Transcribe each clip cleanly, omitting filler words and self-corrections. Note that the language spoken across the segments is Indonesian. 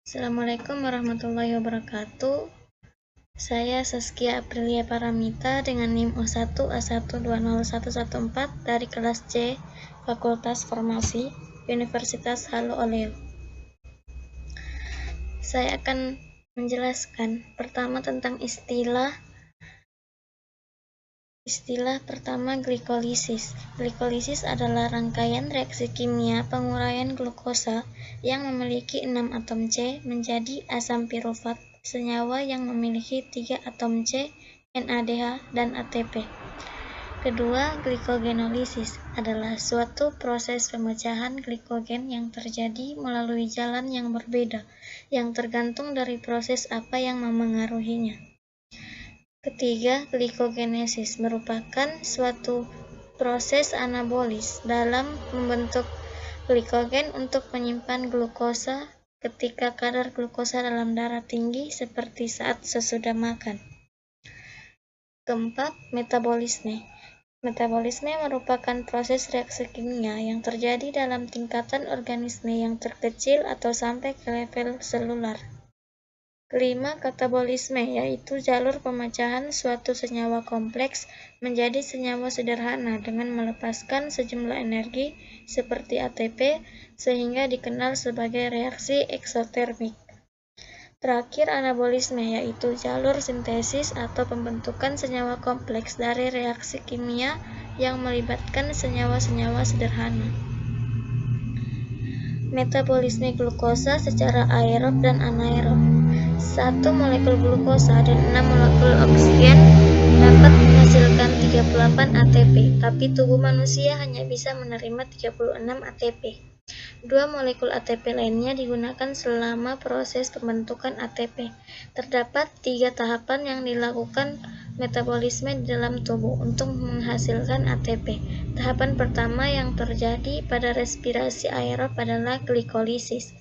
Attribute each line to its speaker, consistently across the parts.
Speaker 1: Assalamualaikum warahmatullahi wabarakatuh. Saya Saskia Aprilia Paramita dengan NIM O1A1201114 dari kelas C, Fakultas Farmasi, Universitas Halu Oleo. Saya akan menjelaskan pertama tentang istilah pertama, glikolisis. Glikolisis adalah rangkaian reaksi kimia penguraian glukosa yang memiliki 6 atom C menjadi asam pirufat, senyawa yang memiliki 3 atom C, NADH, dan ATP. Kedua, glikogenolisis adalah suatu proses pemecahan glikogen yang terjadi melalui jalan yang berbeda, yang tergantung dari proses apa yang memengaruhinya. Ketiga, glikogenesis merupakan suatu proses anabolis dalam membentuk glikogen untuk menyimpan glukosa ketika kadar glukosa dalam darah tinggi seperti saat sesudah makan. Keempat, metabolisme. Metabolisme merupakan proses reaksi kimia yang terjadi dalam tingkatan organisme yang terkecil atau sampai ke level selular. Kelima, katabolisme, yaitu jalur pemecahan suatu senyawa kompleks menjadi senyawa sederhana dengan melepaskan sejumlah energi seperti ATP sehingga dikenal sebagai reaksi eksotermik. Terakhir, anabolisme, yaitu jalur sintesis atau pembentukan senyawa kompleks dari reaksi kimia yang melibatkan senyawa-senyawa sederhana. Metabolisme glukosa secara aerob dan anaerob. 1 molekul glukosa dan 6 molekul oksigen dapat menghasilkan 38 ATP, tapi tubuh manusia hanya bisa menerima 36 ATP. 2 molekul ATP lainnya digunakan selama proses pembentukan ATP. Terdapat 3 tahapan yang dilakukan metabolisme di dalam tubuh untuk menghasilkan ATP. Tahapan pertama yang terjadi pada respirasi aerob adalah glikolisis.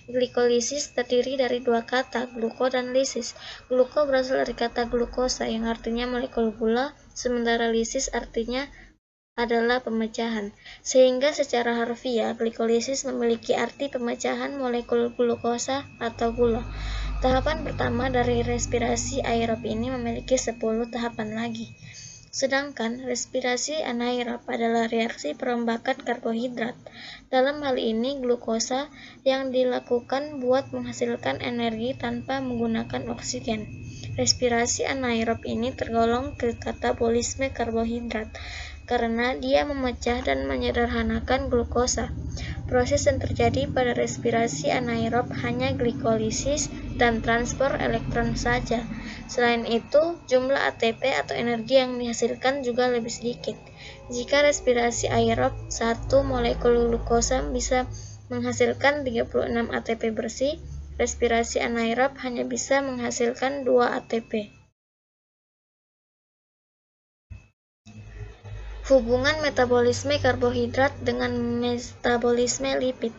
Speaker 1: Glikolisis terdiri dari 2 kata, gluko dan lisis. Gluko berasal dari kata glukosa yang artinya molekul gula, sementara lisis artinya adalah pemecahan. Sehingga secara harfiah, glikolisis memiliki arti pemecahan molekul glukosa atau gula. Tahapan pertama dari respirasi aerob ini memiliki 10 tahapan lagi. Sedangkan respirasi anaerob adalah reaksi perombakan karbohidrat. Dalam hal ini, glukosa yang dilakukan buat menghasilkan energi tanpa menggunakan oksigen. Respirasi anaerob ini tergolong ke katabolisme karbohidrat karena dia memecah dan menyederhanakan glukosa. Proses yang terjadi pada respirasi anaerob hanya glikolisis dan transfer elektron saja. Selain itu, jumlah ATP atau energi yang dihasilkan juga lebih sedikit. Jika respirasi aerob, 1 molekul glukosa bisa menghasilkan 36 ATP bersih, respirasi anaerob hanya bisa menghasilkan 2 ATP. Hubungan metabolisme karbohidrat dengan metabolisme lipid.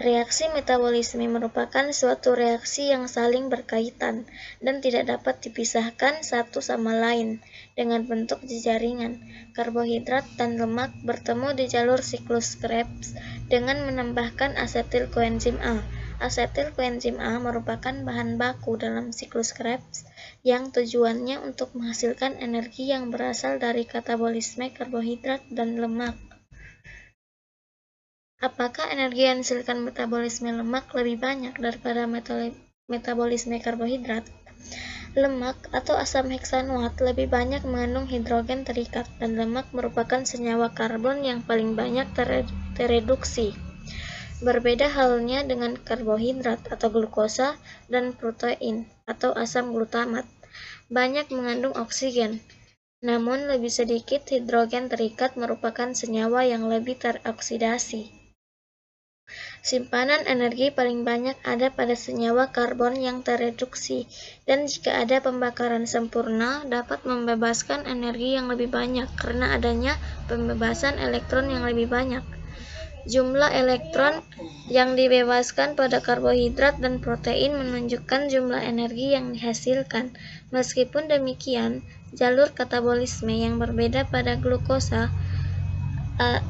Speaker 1: Reaksi metabolisme merupakan suatu reaksi yang saling berkaitan dan tidak dapat dipisahkan satu sama lain dengan bentuk jejaringan. Karbohidrat dan lemak bertemu di jalur siklus Krebs dengan menambahkan asetil koenzim A. Asetil koenzim A merupakan bahan baku dalam siklus Krebs yang tujuannya untuk menghasilkan energi yang berasal dari katabolisme karbohidrat dan lemak. Apakah energi yang dihasilkan metabolisme lemak lebih banyak daripada metabolisme karbohidrat? Lemak atau asam heksanuat lebih banyak mengandung hidrogen terikat, dan lemak merupakan senyawa karbon yang paling banyak tereduksi. Berbeda halnya dengan karbohidrat atau glukosa dan protein atau asam glutamat. Banyak mengandung oksigen, namun lebih sedikit hidrogen terikat merupakan senyawa yang lebih teroksidasi. Simpanan energi paling banyak ada pada senyawa karbon yang tereduksi, dan jika ada pembakaran sempurna dapat membebaskan energi yang lebih banyak karena adanya pembebasan elektron yang lebih banyak. Jumlah elektron yang dibebaskan pada karbohidrat dan protein menunjukkan jumlah energi yang dihasilkan. Meskipun demikian, jalur katabolisme yang berbeda pada glukosa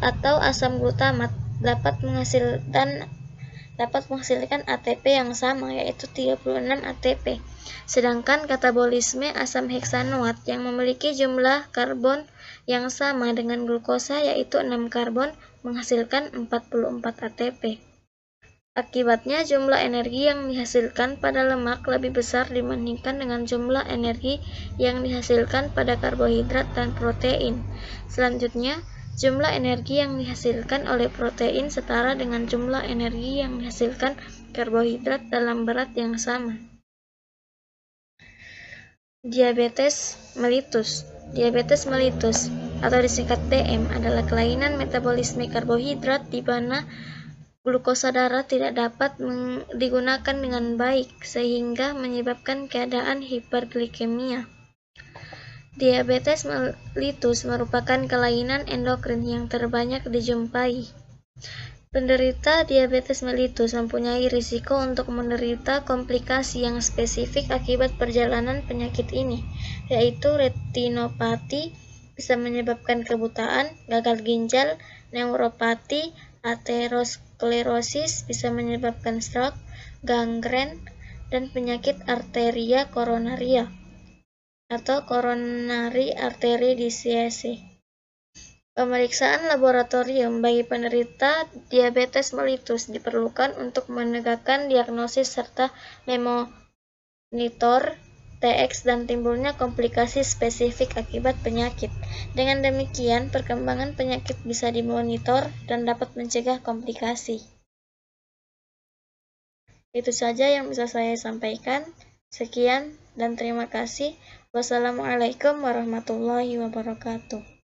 Speaker 1: atau asam glutamat dapat menghasilkan dapat menghasilkan ATP yang sama, yaitu 36 ATP. Sedangkan katabolisme asam heksanoat yang memiliki jumlah karbon yang sama dengan glukosa, yaitu 6 karbon, menghasilkan 44 ATP. Akibatnya, jumlah energi yang dihasilkan pada lemak lebih besar dibandingkan dengan jumlah energi yang dihasilkan pada karbohidrat dan protein. Selanjutnya, jumlah energi yang dihasilkan oleh protein setara dengan jumlah energi yang dihasilkan karbohidrat dalam berat yang sama. Diabetes mellitus. Diabetes mellitus atau disingkat DM adalah kelainan metabolisme karbohidrat di mana glukosa darah tidak dapat digunakan dengan baik sehingga menyebabkan keadaan hiperglikemia. Diabetes mellitus merupakan kelainan endokrin yang terbanyak dijumpai. Penderita diabetes mellitus mempunyai risiko untuk menderita komplikasi yang spesifik akibat perjalanan penyakit ini, yaitu retinopati, bisa menyebabkan kebutaan, gagal ginjal, neuropati, aterosklerosis, bisa menyebabkan stroke, gangren, dan penyakit arteria koronaria atau coronary artery disease. Pemeriksaan laboratorium bagi penderita diabetes mellitus diperlukan untuk menegakkan diagnosis serta memonitor TX dan timbulnya komplikasi spesifik akibat penyakit. Dengan demikian, perkembangan penyakit bisa dimonitor dan dapat mencegah komplikasi. Itu saja yang bisa saya sampaikan. Sekian dan terima kasih. Wassalamualaikum warahmatullahi wabarakatuh.